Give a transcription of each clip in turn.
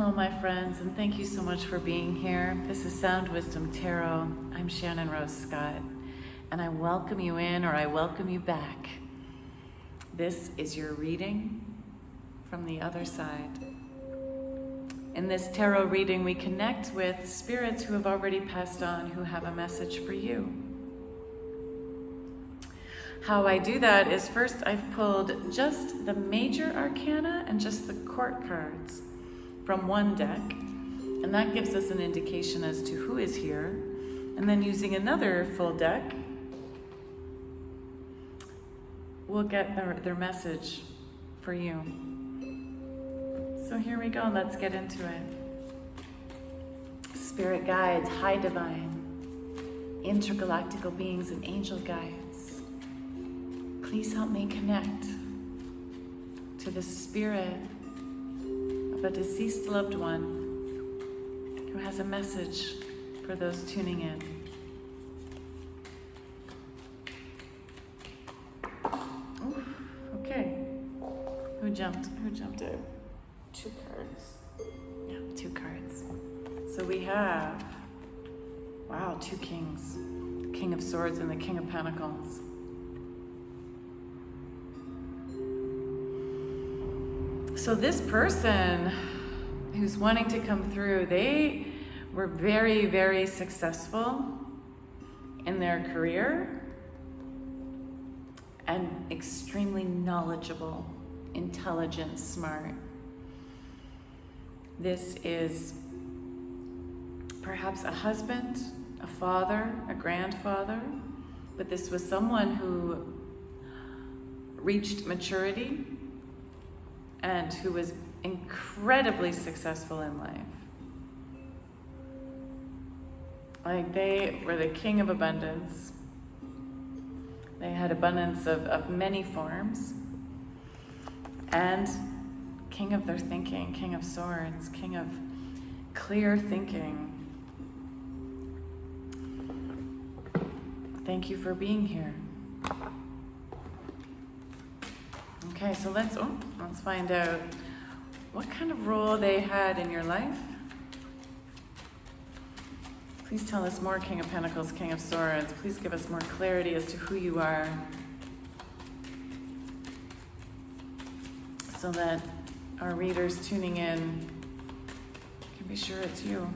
Hello, my friends, and thank you so much for being here. This is Sound Wisdom Tarot. I'm Shannon Rose Scott, and I welcome you in, or I welcome you back. This is your reading from the other side. In this tarot reading, we connect with spirits who have already passed on, who have a message for you. How I do that is first I've pulled just the major arcana and just the court cards from one deck, and that gives us an indication as to who is here. And then using another full deck, we'll get their message for you. So here we go, let's get into it. Spirit guides, high divine, intergalactical beings and angel guides, please help me connect to the spirit of a deceased loved one who has a message for those tuning in. Oof, okay. Who jumped out? Two cards. Yeah, two cards. So we have, wow, two kings. The King of Swords and the King of Pentacles. So this person who's wanting to come through, they were very, very successful in their career and extremely knowledgeable, intelligent, smart. This is perhaps a husband, a father, a grandfather, but this was someone who reached maturity and who was incredibly successful in life. Like, they were the king of abundance. They had abundance of many forms. And king of their thinking, King of Swords, king of clear thinking. Thank you for being here. Okay, so let's find out what kind of role they had in your life. Please tell us more, King of Pentacles, King of Swords. Please give us more clarity as to who you are, so that our readers tuning in can be sure it's you.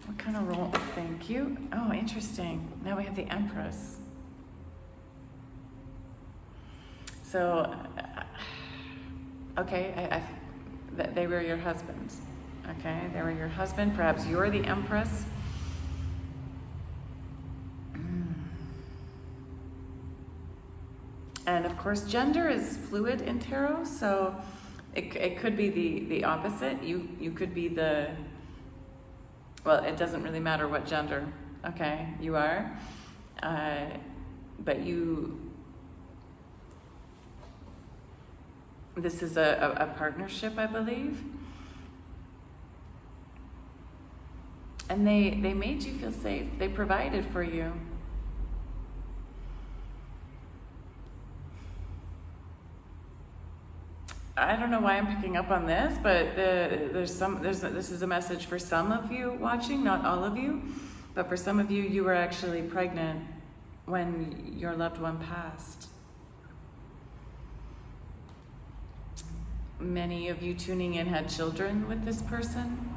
What kind of role? Thank you. Oh, interesting. Now we have the Empress. So, okay, they were your husband. Okay, they were your husband. Perhaps you're the Empress. And of course, gender is fluid in tarot, so it could be the opposite. You could be the, well, it doesn't really matter what gender, okay, you are. But this is a partnership, I believe. And they made you feel safe. They provided for you. I don't know why I'm picking up on this, but this is a message for some of you watching, not all of you, but for some of you, you were actually pregnant when your loved one passed. Many of you tuning in had children with this person.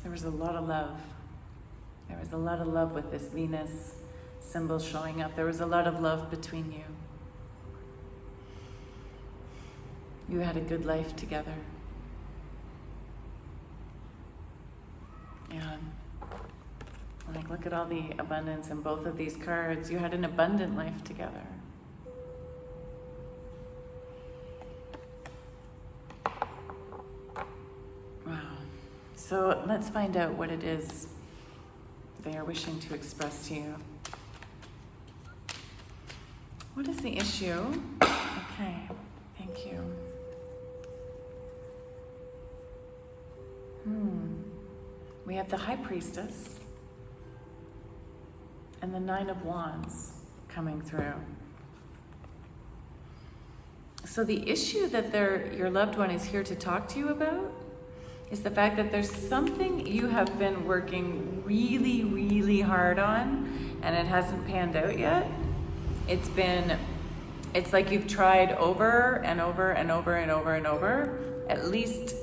There was a lot of love. There was a lot of love with this Venus symbol showing up. There was a lot of love between you. You had a good life together. Yeah. Like, look at all the abundance in both of these cards. You had an abundant life together. Wow. So let's find out what it is they are wishing to express to you. What is the issue? Okay, thank you. We have the High Priestess and the Nine of Wands coming through. So the issue that your loved one is here to talk to you about is the fact that there's something you have been working really, really hard on and it hasn't panned out yet. It's like you've tried over and over and over and over and over, at least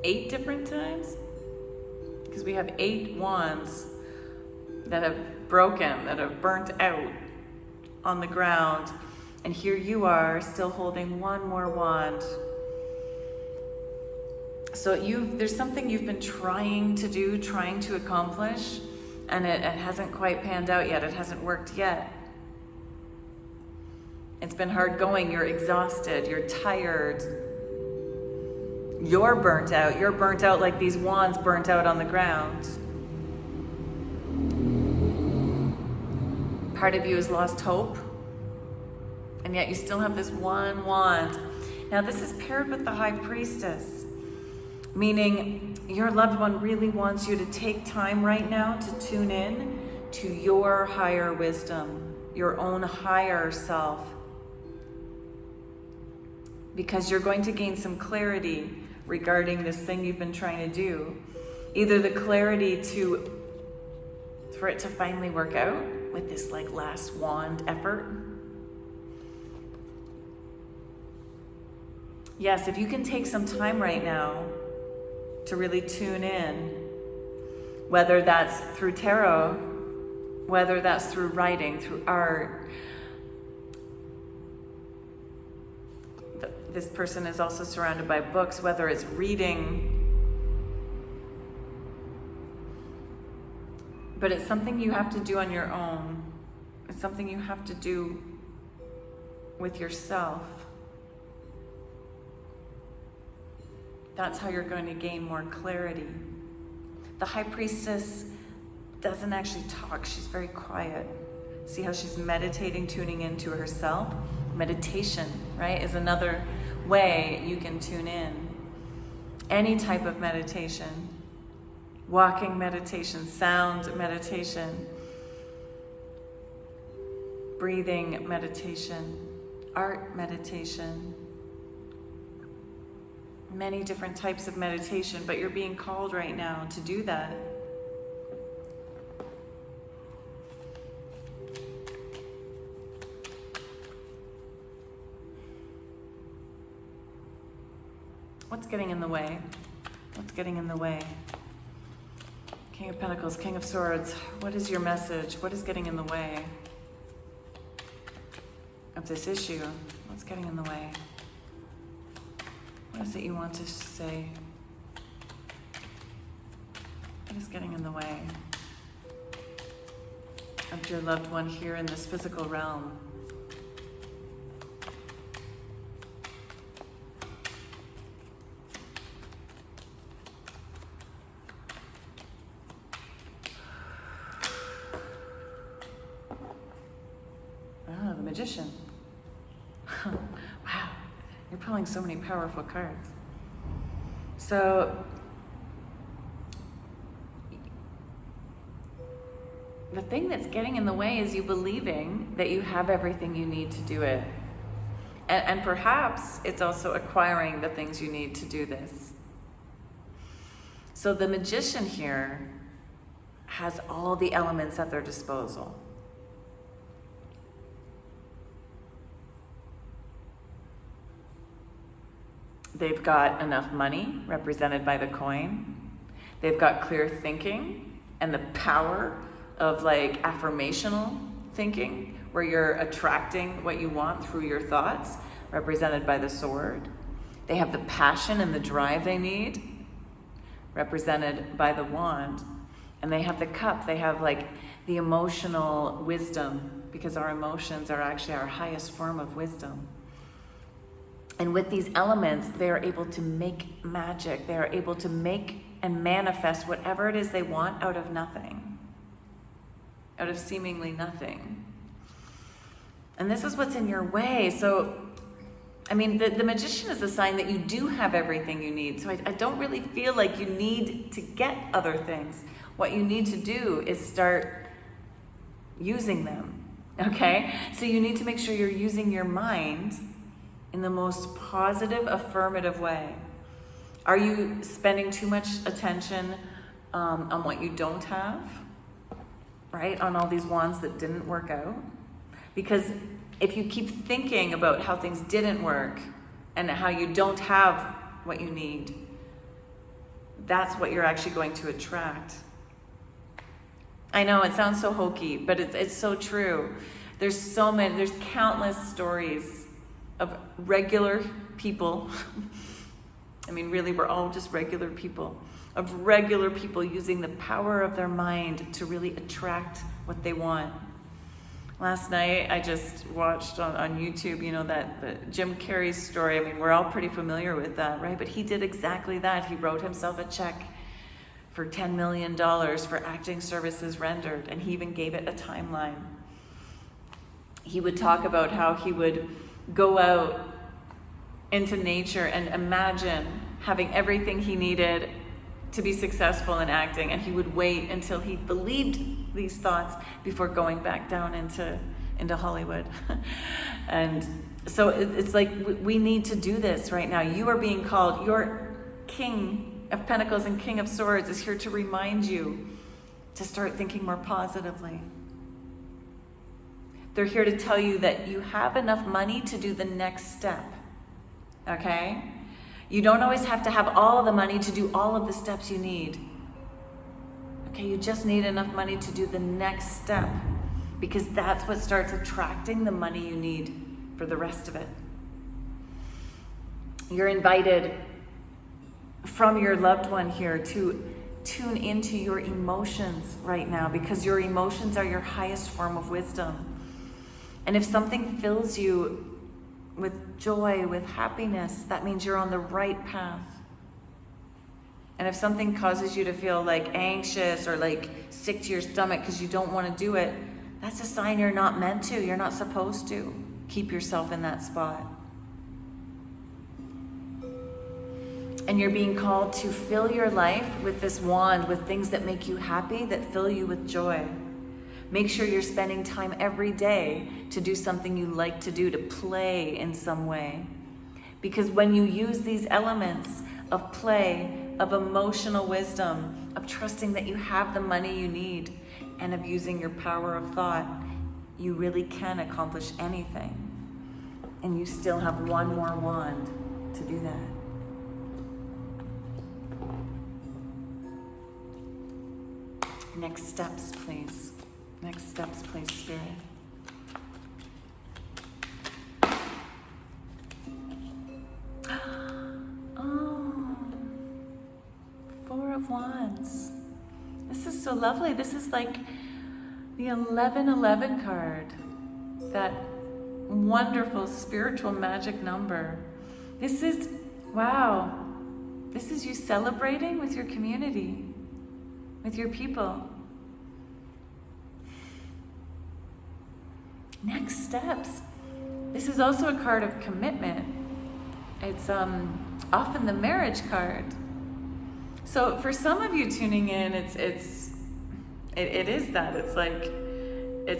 8 different times. Because we have 8 wands that have broken, that have burnt out on the ground. And here you are still holding 1 more wand. So there's something you've been trying to do, trying to accomplish, and it hasn't quite panned out yet. It hasn't worked yet. It's been hard going. You're exhausted. You're tired. You're burnt out. You're burnt out like these wands burnt out on the ground. Part of you has lost hope, and yet you still have this 1 wand. Now this is paired with the High Priestess, meaning your loved one really wants you to take time right now to tune in to your higher wisdom, your own higher self, because you're going to gain some clarity regarding this thing you've been trying to do. Either the clarity for it to finally work out with this like last wand effort. Yes, if you can take some time right now to really tune in, whether that's through tarot, whether that's through writing, through art. This person is also surrounded by books, whether it's reading. But it's something you have to do on your own. It's something you have to do with yourself. That's how you're going to gain more clarity. The High Priestess doesn't actually talk. She's very quiet. See how she's meditating, tuning into herself? Meditation, right, is another way you can tune in. Any type of meditation. Walking meditation, sound meditation, breathing meditation, art meditation. Many different types of meditation, but you're being called right now to do that. What's getting in the way? What's getting in the way? King of Pentacles, King of Swords, what is your message? What is getting in the way of this issue? What's getting in the way? What is it you want to say? What is getting in the way of your loved one here in this physical realm? Magician. Wow, you're pulling so many powerful cards. So the thing that's getting in the way is you believing that you have everything you need to do it. And perhaps it's also acquiring the things you need to do this. So the Magician here has all the elements at their disposal. They've got enough money, represented by the coin. They've got clear thinking and the power of like affirmational thinking, where you're attracting what you want through your thoughts, represented by the sword. They have the passion and the drive they need, represented by the wand. And they have the cup. They have like the emotional wisdom, because our emotions are actually our highest form of wisdom. And with these elements, they are able to make magic. They are able to make and manifest whatever it is they want out of nothing, out of seemingly nothing. And this is what's in your way. So, I mean, the Magician is a sign that you do have everything you need. So I don't really feel like you need to get other things. What you need to do is start using them, okay? So you need to make sure you're using your mind in the most positive, affirmative way? Are you spending too much attention on what you don't have, right? On all these wands that didn't work out? Because if you keep thinking about how things didn't work and how you don't have what you need, that's what you're actually going to attract. I know it sounds so hokey, but it's so true. There's countless stories of regular people. I mean, really, we're all just regular people. Of regular people using the power of their mind to really attract what they want. Last night, I just watched on YouTube, that Jim Carrey's story. I mean, we're all pretty familiar with that, right? But he did exactly that. He wrote himself a check for $10 million for acting services rendered, and he even gave it a timeline. He would talk about how he would go out into nature and imagine having everything he needed to be successful in acting, and he would wait until he believed these thoughts before going back down into Hollywood. And so it's like we need to do this right now. You are being called. Your King of Pentacles and King of Swords is here to remind you to start thinking more positively. They're here to tell you that you have enough money to do the next step, okay? You don't always have to have all the money to do all of the steps you need. Okay, you just need enough money to do the next step, because that's what starts attracting the money you need for the rest of it. You're invited from your loved one here to tune into your emotions right now, because your emotions are your highest form of wisdom. And if something fills you with joy, with happiness, that means you're on the right path. And if something causes you to feel like anxious or like sick to your stomach because you don't want to do it, that's a sign you're not meant to. You're not supposed to keep yourself in that spot. And you're being called to fill your life with this wand, with things that make you happy, that fill you with joy. Make sure you're spending time every day to do something you like to do, to play in some way. Because when you use these elements of play, of emotional wisdom, of trusting that you have the money you need, and of using your power of thought, you really can accomplish anything. And you still have one more wand to do that. Next steps, please. Next steps, please, Spirit. Oh, Four of Wands. This is so lovely. This is like the 1111 card. That wonderful spiritual magic number. This is, wow. This is you celebrating with your community, with your people. Next steps. This is also a card of commitment. It's often the marriage card. So for some of you tuning in, it is that. It's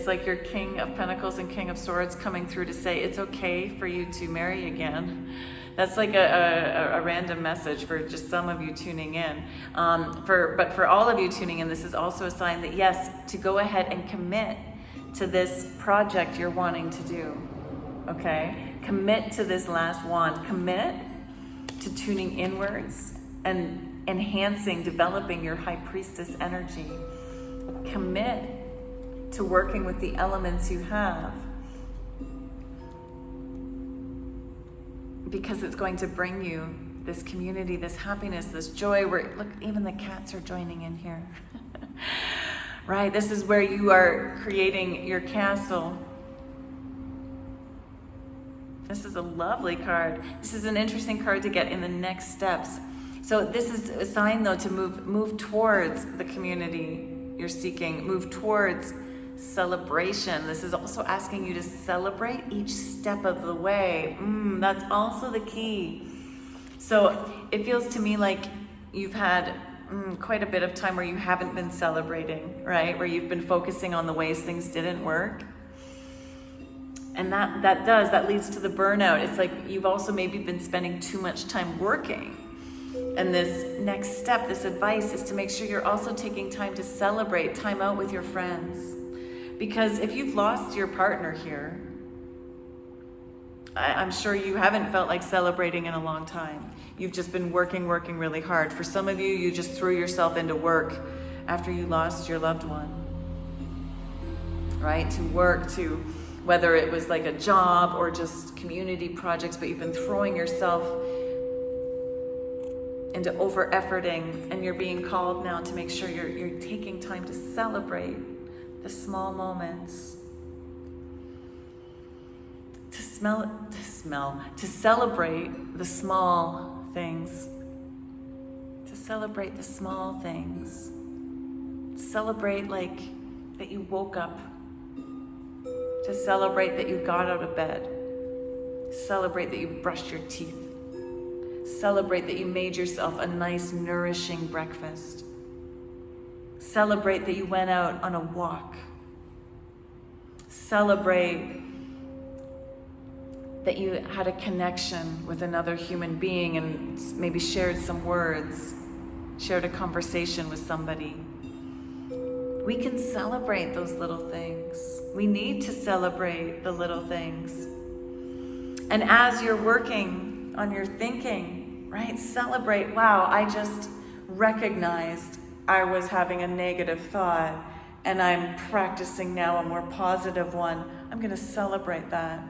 like your King of Pentacles and King of Swords coming through to say it's okay for you to marry again. That's like a random message for just some of you tuning in. But for all of you tuning in, this is also a sign that yes, to go ahead and commit to this project you're wanting to do, okay? Commit to this last wand. Commit to tuning inwards and enhancing, developing your high priestess energy. Commit to working with the elements you have, because it's going to bring you this community, this happiness, this joy. Look, even the cats are joining in here. Right, this is where you are creating your castle. This is a lovely card. This is an interesting card to get in the next steps. So this is a sign, though, to move towards the community you're seeking. Move towards celebration. This is also asking you to celebrate each step of the way. That's also the key. So it feels to me like you've had quite a bit of time where you haven't been celebrating, right? Where you've been focusing on the ways things didn't work. And that leads to the burnout. It's like you've also maybe been spending too much time working. And this next step, this advice, is to make sure you're also taking time to celebrate, time out with your friends. Because if you've lost your partner here, I'm sure you haven't felt like celebrating in a long time. You've just been working really hard. For some of you, you just threw yourself into work after you lost your loved one. Right? To work, to whether it was like a job or just community projects, but you've been throwing yourself into over-efforting, and you're being called now to make sure you're taking time to celebrate the small moments. To celebrate the small things. To celebrate the small things. Celebrate like that you woke up. To celebrate that you got out of bed. Celebrate that you brushed your teeth. Celebrate that you made yourself a nice, nourishing breakfast. Celebrate that you went out on a walk. Celebrate that you had a connection with another human being and maybe shared some words, shared a conversation with somebody. We can celebrate those little things. We need to celebrate the little things. And as you're working on your thinking, right, celebrate, wow, I just recognized I was having a negative thought and I'm practicing now a more positive one. I'm going to celebrate that.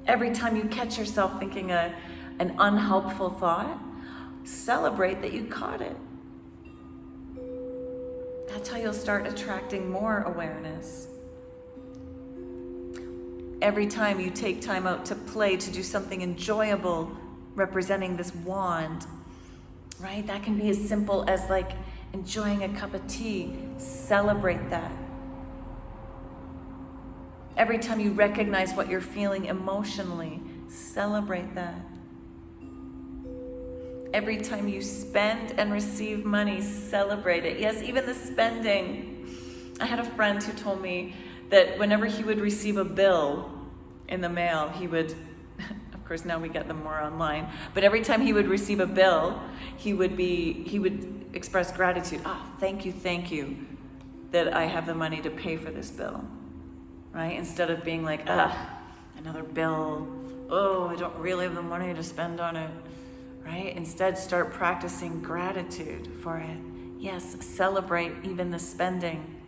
Every time you catch yourself thinking an unhelpful thought, celebrate that you caught it. That's how you'll start attracting more awareness. Every time you take time out to play, to do something enjoyable, representing this wand, right? That can be as simple as like enjoying a cup of tea. Celebrate that. Every time you recognize what you're feeling emotionally, celebrate that. Every time you spend and receive money, celebrate it. Yes, even the spending. I had a friend who told me that whenever he would receive a bill in the mail, he would, of course now we get them more online, but every time he would receive a bill, he would express gratitude. Thank you that I have the money to pay for this bill. Right? Instead of being like, another bill. Oh, I don't really have the money to spend on it. Right? Instead, start practicing gratitude for it. Yes, celebrate even the spending.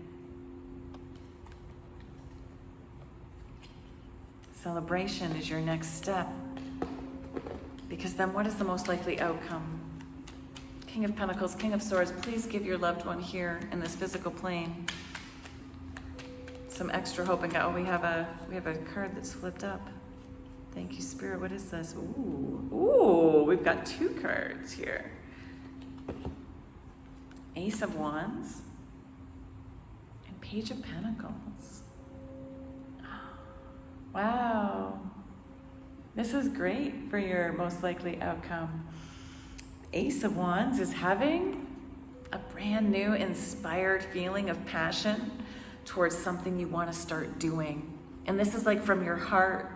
Celebration is your next step. Because then what is the most likely outcome? King of Pentacles, King of Swords, please give your loved one here in this physical plane some extra hope. And we have a card that's flipped up. Thank you, Spirit. What is this? Ooh, we've got two cards here. Ace of Wands and Page of Pentacles. Wow. This is great for your most likely outcome. Ace of Wands is having a brand new inspired feeling of passion towards something you want to start doing. And this is like from your heart.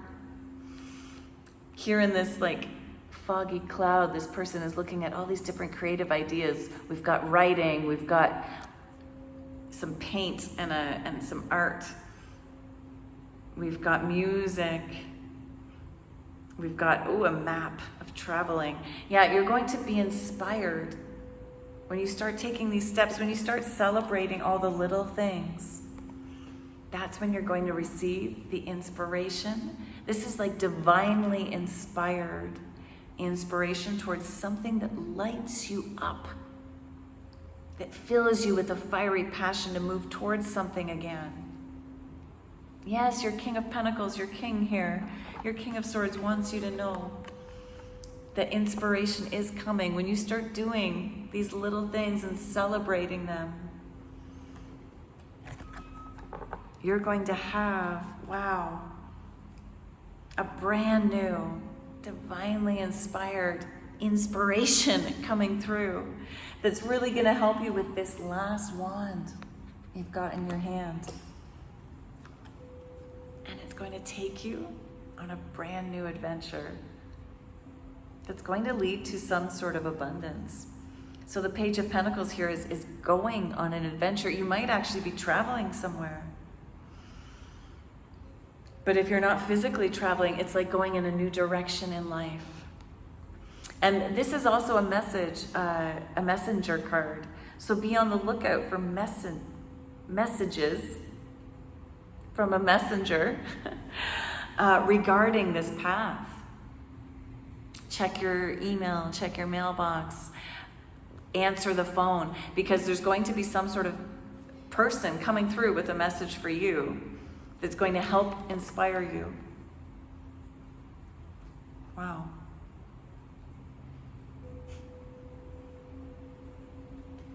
Here in this like foggy cloud, this person is looking at all these different creative ideas. We've got writing, we've got some paint and some art. We've got music. We've got, a map of traveling. Yeah, you're going to be inspired when you start taking these steps, when you start celebrating all the little things. That's when you're going to receive the inspiration. This is like divinely inspired inspiration towards something that lights you up, that fills you with a fiery passion to move towards something again. Yes, your King of Pentacles, your king here, your King of Swords wants you to know that inspiration is coming. When you start doing these little things and celebrating them, you're going to have, a brand new, divinely inspired inspiration coming through that's really going to help you with this last wand you've got in your hand. And it's going to take you on a brand new adventure that's going to lead to some sort of abundance. So the Page of Pentacles here is going on an adventure. You might actually be traveling somewhere. But if you're not physically traveling, it's like going in a new direction in life. And this is also a message, a messenger card. So be on the lookout for messages from a messenger regarding this path. Check your email, check your mailbox, answer the phone, because there's going to be some sort of person coming through with a message for you that's going to help inspire you. Wow.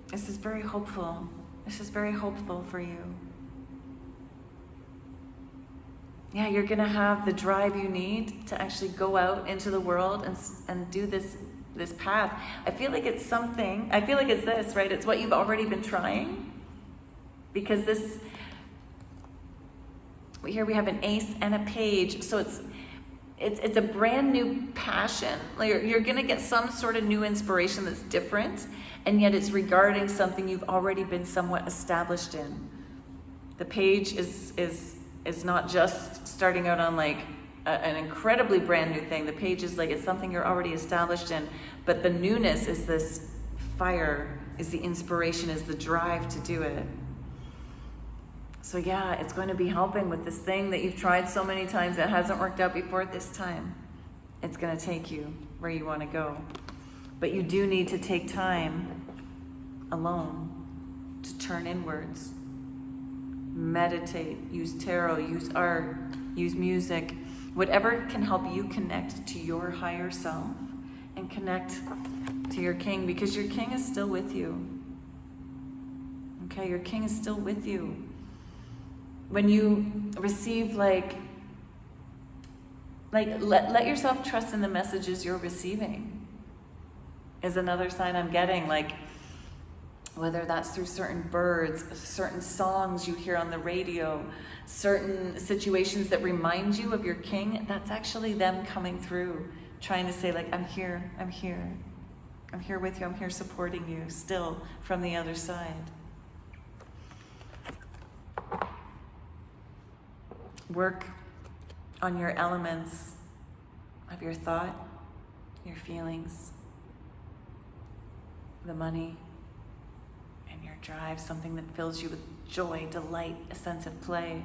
This is very hopeful. This is very hopeful for you. Yeah, you're going to have the drive you need to actually go out into the world and do this path. I feel like it's this, right? It's what you've already been trying. Because here we have an ace and a page. So it's a brand new passion. Like you're going to get some sort of new inspiration that's different, and yet it's regarding something you've already been somewhat established in. The page is not just starting out on like an incredibly brand new thing. The page is like it's something you're already established in, but the newness is this fire, is the inspiration, is the drive to do it. So yeah, it's going to be helping with this thing that you've tried so many times that hasn't worked out before. This time, it's going to take you where you want to go. But you do need to take time alone to turn inwards. Meditate, use tarot, use art, use music, whatever can help you connect to your higher self and connect to your king, because your king is still with you. Okay, your king is still with you. When you receive let yourself trust in the messages you're receiving is another sign I'm getting, like whether that's through certain birds, certain songs you hear on the radio, certain situations that remind you of your king, that's actually them coming through, trying to say like, I'm here with you, I'm here supporting you still from the other side. Work on your elements of your thought, your feelings, the money, and your drive, something that fills you with joy, delight, a sense of play.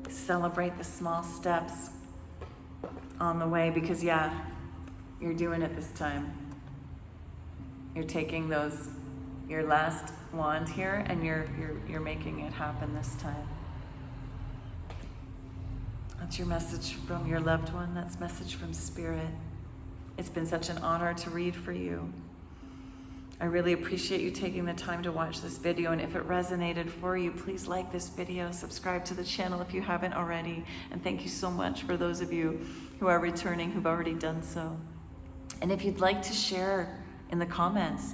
Celebrate the small steps on the way, because yeah, you're doing it this time. You're taking your last wand here, and you're making it happen this time. That's your message from your loved one. That's message from Spirit. It's been such an honor to read for you. I really appreciate you taking the time to watch this video, and if it resonated for you, please like this video, subscribe to the channel if you haven't already, and thank you so much for those of you who are returning, who've already done so. And if you'd like to share in the comments,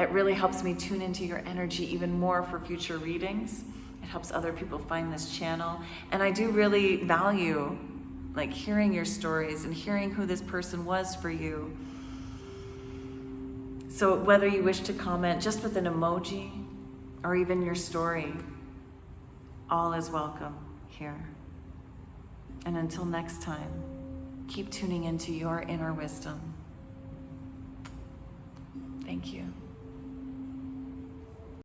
it really helps me tune into your energy even more for future readings. It helps other people find this channel. And I do really value like hearing your stories and hearing who this person was for you. So whether you wish to comment just with an emoji or even your story, all is welcome here. And until next time, keep tuning into your inner wisdom. Thank you.